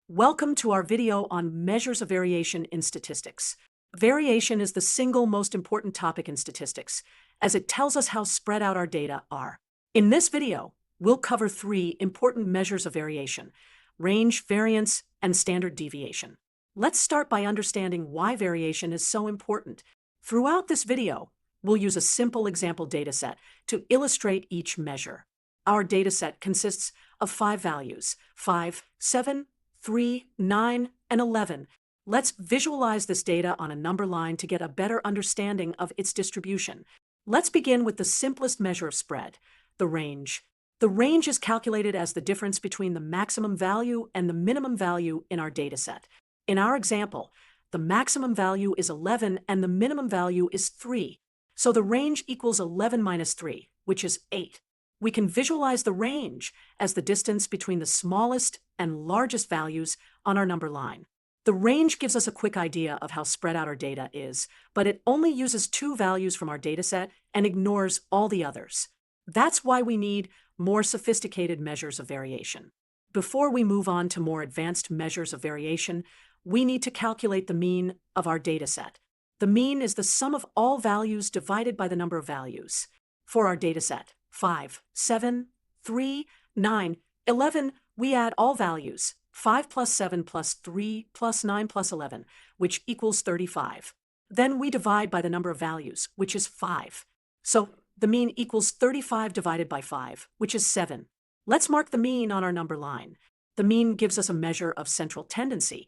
Welcome to our video on measures of variation in statistics. Variation is the single most important topic in statistics, as it tells us how spread out our data are. In this video, we'll cover three important measures of variation: range, variance, and standard deviation. Let's start by understanding why variation is so important. Throughout this video, we'll use a simple example dataset to illustrate each measure. Our dataset consists of 5 values: 5, 7, 3, 9, and 11. Let's visualize this data on a number line to get a better understanding of its distribution. Let's begin with the simplest measure of spread, the range. The range is calculated as the difference between the maximum value and the minimum value in our dataset. In our example, the maximum value is 11 and the minimum value is 3. So the range equals 11 minus 3, which is 8. We can visualize the range as the distance between the smallest and largest values on our number line. The range gives us a quick idea of how spread out our data is, but it only uses 2 values from our dataset and ignores all the others. That's why we need more sophisticated measures of variation. Before we move on to more advanced measures of variation, we need to calculate the mean of our dataset. The mean is the sum of all values divided by the number of values. For our dataset, 5, 7, 3, 9, 11, we add all values, 5 plus 7 plus 3 plus 9 plus 11, which equals 35. Then we divide by the number of values, which is 5. So the mean equals 35 divided by 5, which is 7. Let's mark the mean on our number line. The mean gives us a measure of central tendency,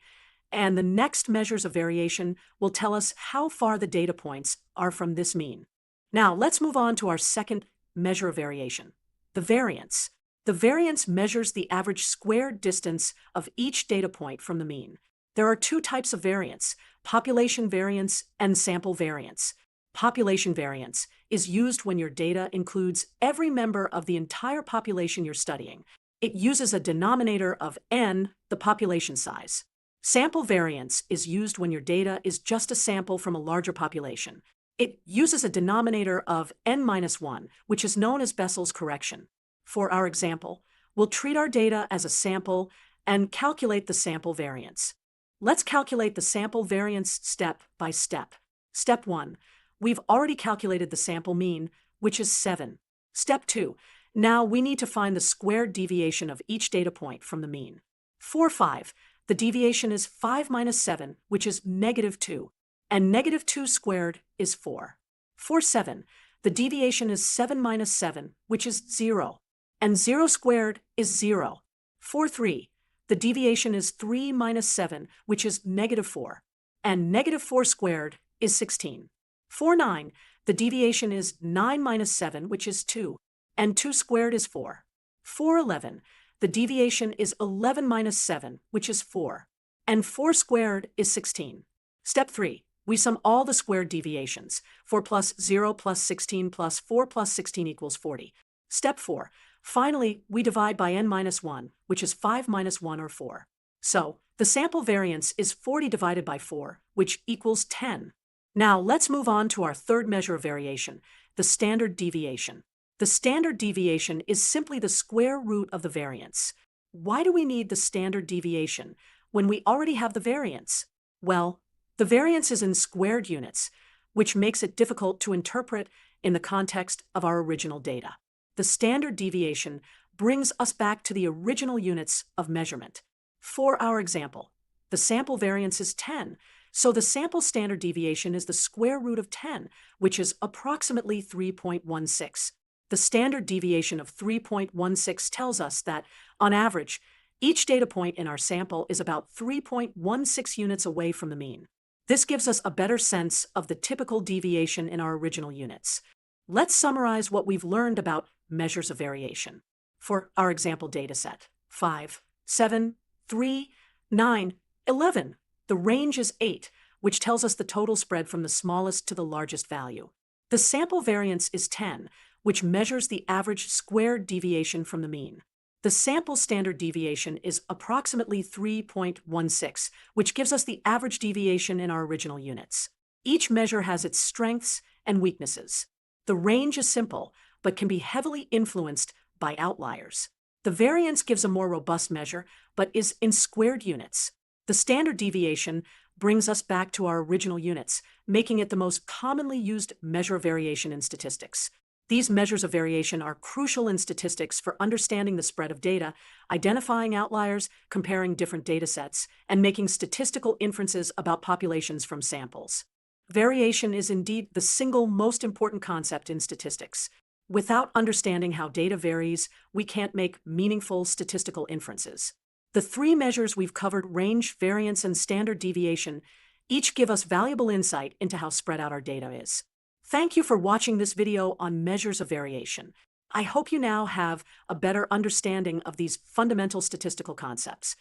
and the next measures of variation will tell us how far the data points are from this mean. Now let's move on to our second measure of variation, the variance. The variance measures the average squared distance of each data point from the mean. There are 2 types of variance: population variance and sample variance. Population variance is used when your data includes every member of the entire population you're studying. It uses a denominator of n, the population size. Sample variance is used when your data is just a sample from a larger population. It uses a denominator of n-1, which is known as Bessel's correction. For our example, we'll treat our data as a sample and calculate the sample variance. Let's calculate the sample variance step by step. Step 1. We've already calculated the sample mean, which is 7. Step 2. Now we need to find the squared deviation of each data point from the mean. For 5, the deviation is 5 minus 7, which is -2. And -2 squared is 4. For 7, the deviation is 7 minus 7, which is 0. And 0 squared is 0. For 3, the deviation is 3 minus 7, which is -4. And -4 squared is 16. For 9, the deviation is 9 minus 7, which is 2. And 2 squared is 4. For 11, the deviation is 11 minus 7, which is 4. And 4 squared is 16. Step 3. We sum all the squared deviations. 4 plus 0 plus 16 plus 4 plus 16 equals 40. Step 4. Finally, we divide by n-1, which is 5 minus 1 or 4. So, the sample variance is 40 divided by 4, which equals 10. Now, let's move on to our third measure of variation, the standard deviation. The standard deviation is simply the square root of the variance. Why do we need the standard deviation when we already have the variance? Well, the variance is in squared units, which makes it difficult to interpret in the context of our original data. The standard deviation brings us back to the original units of measurement. For our example, the sample variance is 10, so the sample standard deviation is the square root of 10, which is approximately 3.16. The standard deviation of 3.16 tells us that, on average, each data point in our sample is about 3.16 units away from the mean. This gives us a better sense of the typical deviation in our original units. Let's summarize what we've learned about measures of variation. For our example dataset, 5, 7, 3, 9, 11, the range is 8, which tells us the total spread from the smallest to the largest value. The sample variance is 10, which measures the average squared deviation from the mean. The sample standard deviation is approximately 3.16, which gives us the average deviation in our original units. Each measure has its strengths and weaknesses. The range is simple, but can be heavily influenced by outliers. The variance gives a more robust measure, but is in squared units. The standard deviation brings us back to our original units, making it the most commonly used measure of variation in statistics. These measures of variation are crucial in statistics for understanding the spread of data, identifying outliers, comparing different data sets, and making statistical inferences about populations from samples. Variation is indeed the single most important concept in statistics. Without understanding how data varies, we can't make meaningful statistical inferences. The three measures we've covered, range, variance, and standard deviation, each give us valuable insight into how spread out our data is. Thank you for watching this video on measures of variation. I hope you now have a better understanding of these fundamental statistical concepts.